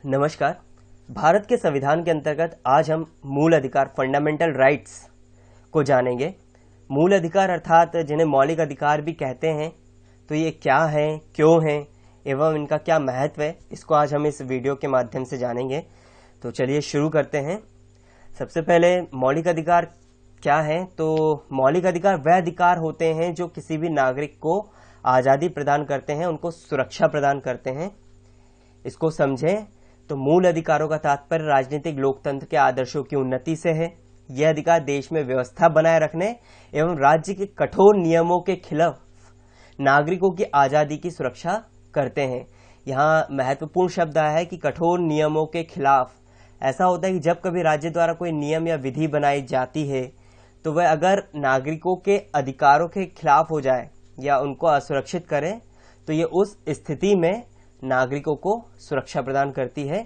नमस्कार। भारत के संविधान के अंतर्गत आज हम मूल अधिकार फंडामेंटल राइट्स को जानेंगे। मूल अधिकार अर्थात जिन्हें मौलिक अधिकार भी कहते हैं, तो ये क्या हैं, क्यों हैं एवं इनका क्या महत्व है, इसको आज हम इस वीडियो के माध्यम से जानेंगे। तो चलिए शुरू करते हैं। सबसे पहले मौलिक अधिकार क्या है? तो मौलिक अधिकार वह अधिकार होते हैं जो किसी भी नागरिक को आज़ादी प्रदान करते हैं, उनको सुरक्षा प्रदान करते हैं। इसको समझें तो मूल अधिकारों का तात्पर्य राजनीतिक लोकतंत्र के आदर्शों की उन्नति से है। यह अधिकार देश में व्यवस्था बनाए रखने एवं राज्य के कठोर नियमों के खिलाफ नागरिकों की आजादी की सुरक्षा करते हैं। यहाँ महत्वपूर्ण शब्द आया है कि कठोर नियमों के खिलाफ। ऐसा होता है कि जब कभी राज्य द्वारा कोई नियम या विधि बनाई जाती है तो वह अगर नागरिकों के अधिकारों के खिलाफ हो जाए या उनको असुरक्षित करे तो ये उस स्थिति में नागरिकों को सुरक्षा प्रदान करती है।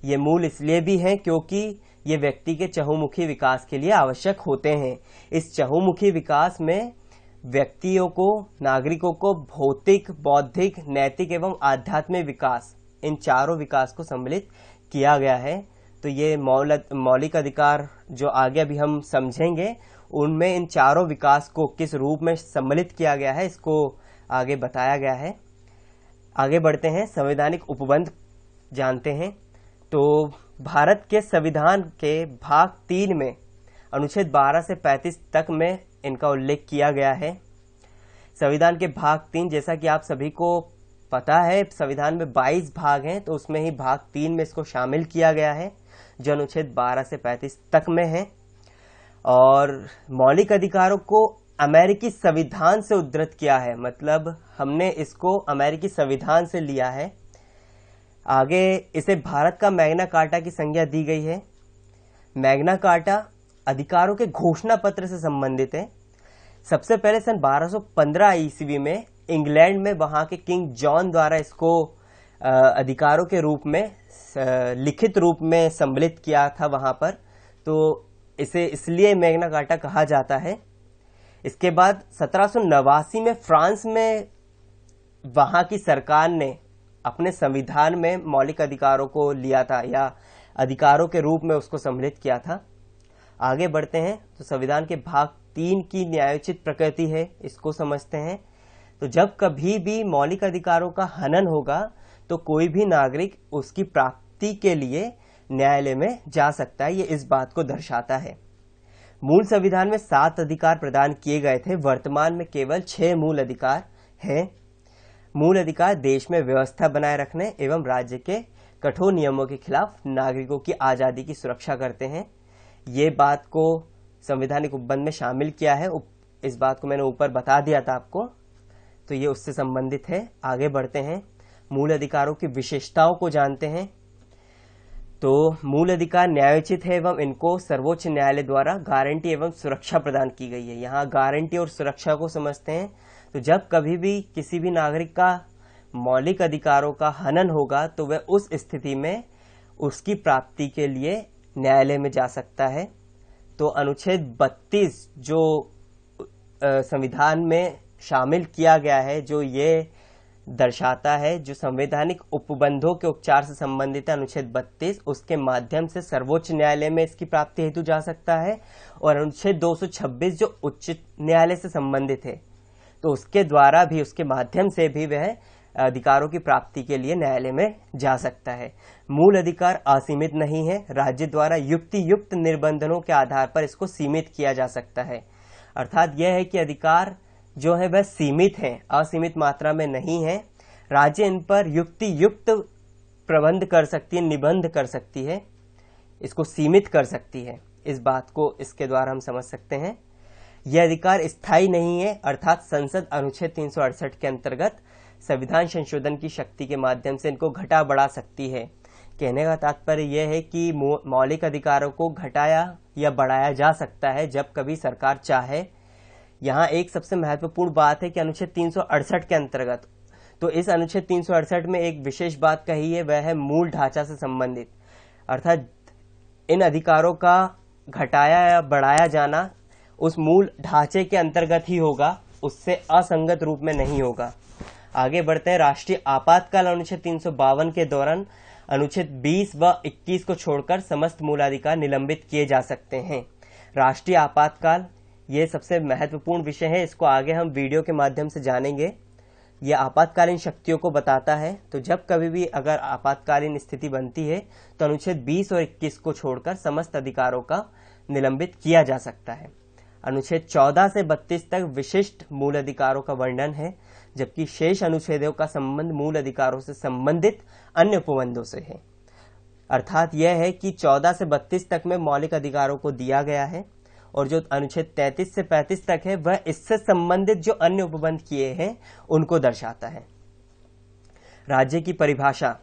ये मूल इसलिए भी है क्योंकि ये व्यक्ति के चहुमुखी विकास के लिए आवश्यक होते हैं। इस चहुमुखी विकास में व्यक्तियों को, नागरिकों को भौतिक, बौद्धिक, नैतिक एवं आध्यात्मिक विकास, इन चारों विकास को सम्मिलित किया गया है। तो ये मौलिक अधिकार जो आगे अभी हम समझेंगे, उनमें इन चारों विकास को किस रूप में सम्मिलित किया गया है, इसको आगे बताया गया है। आगे बढ़ते हैं, संवैधानिक उपबंध जानते हैं। तो भारत के संविधान के भाग 3 में अनुच्छेद 12 से 35 तक में इनका उल्लेख किया गया है। संविधान के भाग 3, जैसा कि आप सभी को पता है, संविधान में 22 भाग हैं, तो उसमें ही भाग 3 में इसको शामिल किया गया है, जो अनुच्छेद 12 से 35 तक में है। और मौलिक अधिकारों को अमेरिकी संविधान से उद्धृत किया है, मतलब हमने इसको अमेरिकी संविधान से लिया है। आगे इसे भारत का मैग्ना कार्टा की संज्ञा दी गई है। मैग्ना कार्टा अधिकारों के घोषणा पत्र से संबंधित है। सबसे पहले सन 1215 ईस्वी में इंग्लैंड में वहां के किंग जॉन द्वारा इसको अधिकारों के रूप में लिखित रूप में सम्मिलित किया था वहां पर, तो इसे इसलिए मैग्ना कार्टा कहा जाता है। इसके बाद 1789 में फ्रांस में वहां की सरकार ने अपने संविधान में मौलिक अधिकारों को लिया था या अधिकारों के रूप में उसको सम्मिलित किया था। आगे बढ़ते हैं तो संविधान के भाग 3 की न्यायोचित प्रकृति है, इसको समझते हैं। तो जब कभी भी मौलिक अधिकारों का हनन होगा तो कोई भी नागरिक उसकी प्राप्ति के लिए न्यायालय में जा सकता है, ये इस बात को दर्शाता है। मूल संविधान में 7 अधिकार प्रदान किए गए थे, वर्तमान में केवल 6 मूल अधिकार हैं। मूल अधिकार देश में व्यवस्था बनाए रखने एवं राज्य के कठोर नियमों के खिलाफ नागरिकों की आजादी की सुरक्षा करते हैं। ये बात को संवैधानिक उपबंध में शामिल किया है। इस बात को मैंने ऊपर बता दिया था आपको, तो ये उससे संबंधित है। आगे बढ़ते हैं, मूल अधिकारों की विशेषताओं को जानते हैं। तो मूल अधिकार न्यायोचित है एवं इनको सर्वोच्च न्यायालय द्वारा गारंटी एवं सुरक्षा प्रदान की गई है। यहाँ गारंटी और सुरक्षा को समझते हैं। तो जब कभी भी किसी भी नागरिक का मौलिक अधिकारों का हनन होगा तो वह उस स्थिति में उसकी प्राप्ति के लिए न्यायालय में जा सकता है। तो अनुच्छेद 32 जो संविधान में शामिल किया गया है, जो ये दर्शाता है, जो संवैधानिक उपबंधों के उपचार से संबंधित है, अनुच्छेद 32, उसके माध्यम से सर्वोच्च न्यायालय में इसकी प्राप्ति हेतु जा सकता है। और अनुच्छेद 226 जो उच्च न्यायालय से संबंधित है, तो उसके द्वारा भी, उसके माध्यम से भी वह अधिकारों की प्राप्ति के लिए न्यायालय में जा सकता है। मूल अधिकार असीमित नहीं है, राज्य द्वारा युक्त निबंधनों के आधार पर इसको सीमित किया जा सकता है। अर्थात यह है कि अधिकार जो है वह सीमित है, असीमित मात्रा में नहीं है। राज्य इन पर युक्त प्रबंध कर सकती है, निबंध कर सकती है, इसको सीमित कर सकती है। इस बात को इसके द्वारा हम समझ सकते हैं। यह अधिकार स्थायी नहीं है, अर्थात संसद अनुच्छेद 368 के अंतर्गत संविधान संशोधन की शक्ति के माध्यम से इनको घटा बढ़ा सकती है। कहने का तात्पर्य यह है कि मौलिक अधिकारों को घटाया या बढ़ाया जा सकता है जब कभी सरकार चाहे। यहाँ एक सबसे महत्वपूर्ण बात है कि अनुच्छेद 368 के अंतर्गत, तो इस अनुच्छेद 368 में एक विशेष बात कही है, वह है मूल ढांचा से संबंधित। अर्थात इन अधिकारों का घटाया या बढ़ाया जाना उस मूल ढांचे के अंतर्गत ही होगा, उससे असंगत रूप में नहीं होगा। आगे बढ़ते हैं, राष्ट्रीय आपातकाल अनुच्छेद 352 के दौरान अनुच्छेद 20 व 21 को छोड़कर समस्त मूलाधिकार निलंबित किए जा सकते हैं। राष्ट्रीय आपातकाल, ये सबसे महत्वपूर्ण विषय है, इसको आगे हम वीडियो के माध्यम से जानेंगे। यह आपातकालीन शक्तियों को बताता है। तो जब कभी भी अगर आपातकालीन स्थिति बनती है तो अनुच्छेद 20 और 21 को छोड़कर समस्त अधिकारों का निलंबित किया जा सकता है। अनुच्छेद 14 से 32 तक विशिष्ट मूल अधिकारों का वर्णन है, जबकि शेष अनुच्छेदों का संबंध मूल अधिकारों से संबंधित अन्य उपबंधों से है। अर्थात यह है कि 14 से 32 तक में मौलिक अधिकारों को दिया गया है और जो अनुच्छेद 33 से 35 तक है वह इससे संबंधित जो अन्य उपबंध किए हैं उनको दर्शाता है। राज्य की परिभाषा,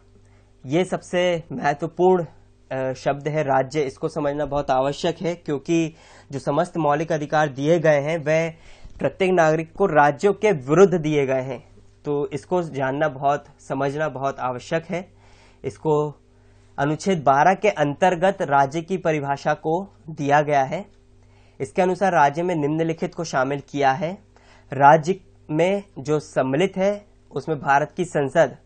ये सबसे महत्वपूर्ण शब्द है राज्य। इसको समझना बहुत आवश्यक है क्योंकि जो समस्त मौलिक अधिकार दिए गए हैं वह प्रत्येक नागरिक को राज्यों के विरुद्ध दिए गए हैं। तो इसको जानना समझना बहुत आवश्यक है। इसको अनुच्छेद 12 के अंतर्गत राज्य की परिभाषा को दिया गया है। इसके अनुसार राज्य में निम्नलिखित को शामिल किया है। राज्य में जो सम्मिलित है उसमें भारत की संसद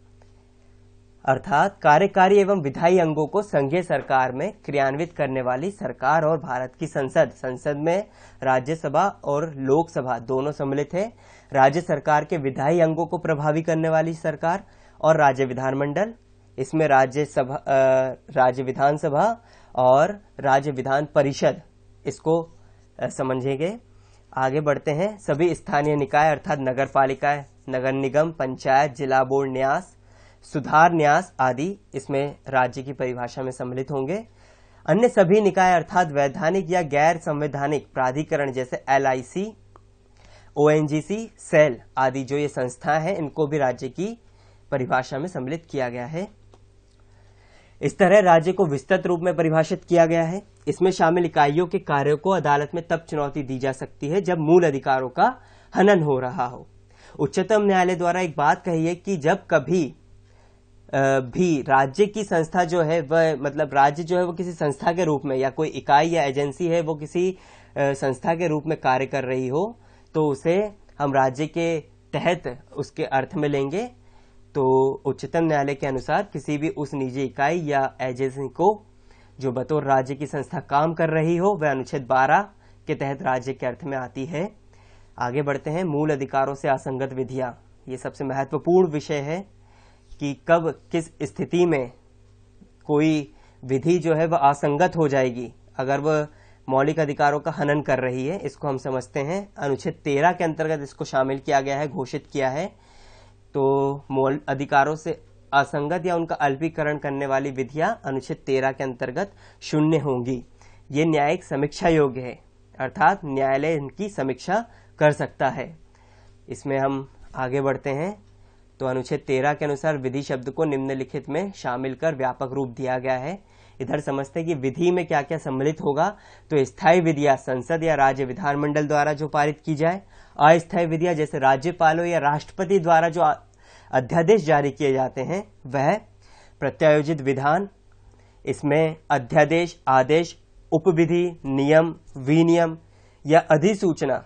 अर्थात कार्यकारी एवं विधायी अंगों को संघीय सरकार में क्रियान्वित करने वाली सरकार और भारत की संसद में राज्यसभा और लोकसभा दोनों सम्मिलित है। राज्य सरकार के विधायी अंगों को प्रभावी करने वाली सरकार और राज्य विधानमंडल, इसमें राज्य विधानसभा और राज्य विधान परिषद, इसको समझेंगे। आगे बढ़ते हैं। सभी स्थानीय निकाय अर्थात नगर पालिकाएं, नगर निगम, पंचायत, जिला बोर्ड न्यास, सुधार न्यास आदि इसमें राज्य की परिभाषा में सम्मिलित होंगे। अन्य सभी निकाय अर्थात वैधानिक या गैर संवैधानिक प्राधिकरण जैसे LIC, ONGC, सेल आदि जो ये संस्थाएं हैं इनको भी राज्य की परिभाषा में सम्मिलित किया गया है। इस तरह राज्य को विस्तृत रूप में परिभाषित किया गया है। इसमें शामिल इकाइयों के कार्यों को अदालत में तब चुनौती दी जा सकती है जब मूल अधिकारों का हनन हो रहा हो। उच्चतम न्यायालय द्वारा एक बात कही है कि जब कभी भी राज्य की संस्था जो है वह राज्य जो है वो किसी संस्था के रूप में या कोई इकाई या एजेंसी है वो किसी संस्था के रूप में कार्य कर रही हो तो उसे हम राज्य के तहत उसके अर्थ में लेंगे। तो उच्चतम न्यायालय के अनुसार किसी भी उस निजी इकाई या एजेंसी को जो बतौर राज्य की संस्था काम कर रही हो वह अनुच्छेद 12 के तहत राज्य के अर्थ में आती है। आगे बढ़ते हैं। मूल अधिकारों से असंगत विधियां, ये सबसे महत्वपूर्ण विषय है कि कब किस स्थिति में कोई विधि जो है वह असंगत हो जाएगी अगर वह मौलिक अधिकारों का हनन कर रही है। इसको हम समझते हैं। अनुच्छेद 13 के अंतर्गत इसको शामिल किया गया है, घोषित किया है। तो मूल अधिकारों से असंगत या उनका अल्पीकरण करने वाली विधियां अनुच्छेद 13 के अंतर्गत शून्य होंगी। ये न्यायिक समीक्षा योग्य है, अर्थात न्यायालय इनकी समीक्षा कर सकता है। इसमें हम आगे बढ़ते हैं। तो अनुच्छेद 13 के अनुसार विधि शब्द को निम्नलिखित में शामिल कर व्यापक रूप दिया गया है। इधर समझते हैं कि विधि में क्या क्या सम्मिलित होगा। तो स्थायी विधियां संसद या राज्य विधानमंडल द्वारा जो पारित की जाए, अस्थायी विधियां जैसे राज्यपालों या राष्ट्रपति द्वारा जो अध्यादेश जारी किए जाते हैं वह प्रत्यायोजित विधान, इसमें अध्यादेश, आदेश, उपविधि, नियम, विनियम या अधिसूचना,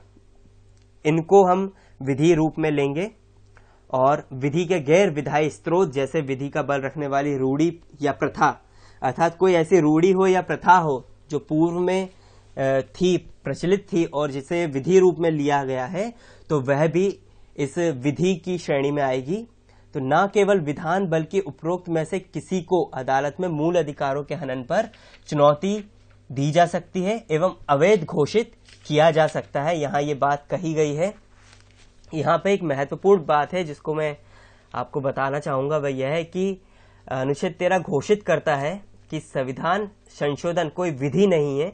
इनको हम विधि रूप में लेंगे। और विधि के गैर विधायी स्रोत जैसे विधि का बल रखने वाली रूढ़ी या प्रथा, अर्थात कोई ऐसी रूढ़ी हो या प्रथा हो जो पूर्व में प्रचलित थी और जिसे विधि रूप में लिया गया है, तो वह भी इस विधि की श्रेणी में आएगी। तो न केवल विधान बल्कि उपरोक्त में से किसी को अदालत में मूल अधिकारों के हनन पर चुनौती दी जा सकती है एवं अवैध घोषित किया जा सकता है। यहाँ ये बात कही गई है। यहाँ पे एक महत्वपूर्ण बात है जिसको मैं आपको बताना चाहूंगा, वह यह है कि अनुच्छेद 13 घोषित करता है कि संविधान संशोधन कोई विधि नहीं है,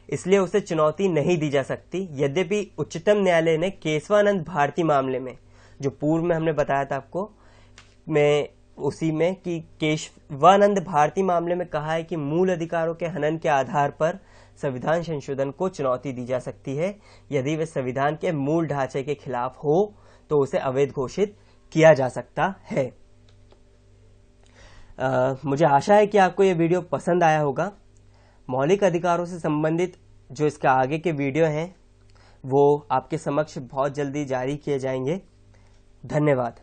इसलिए उसे चुनौती नहीं दी जा सकती। यद्यपि उच्चतम न्यायालय ने केशवानंद भारती मामले में, जो पूर्व में हमने बताया था आपको, में उसी में कि केशवानंद भारती मामले में कहा है कि मूल अधिकारों के हनन के आधार पर संविधान संशोधन को चुनौती दी जा सकती है। यदि वे संविधान के मूल ढांचे के खिलाफ हो तो उसे अवैध घोषित किया जा सकता है। मुझे आशा है कि आपको यह वीडियो पसंद आया होगा। मौलिक अधिकारों से संबंधित जो इसके आगे के वीडियो हैं वो आपके समक्ष बहुत जल्दी जारी किए जाएंगे। धन्यवाद।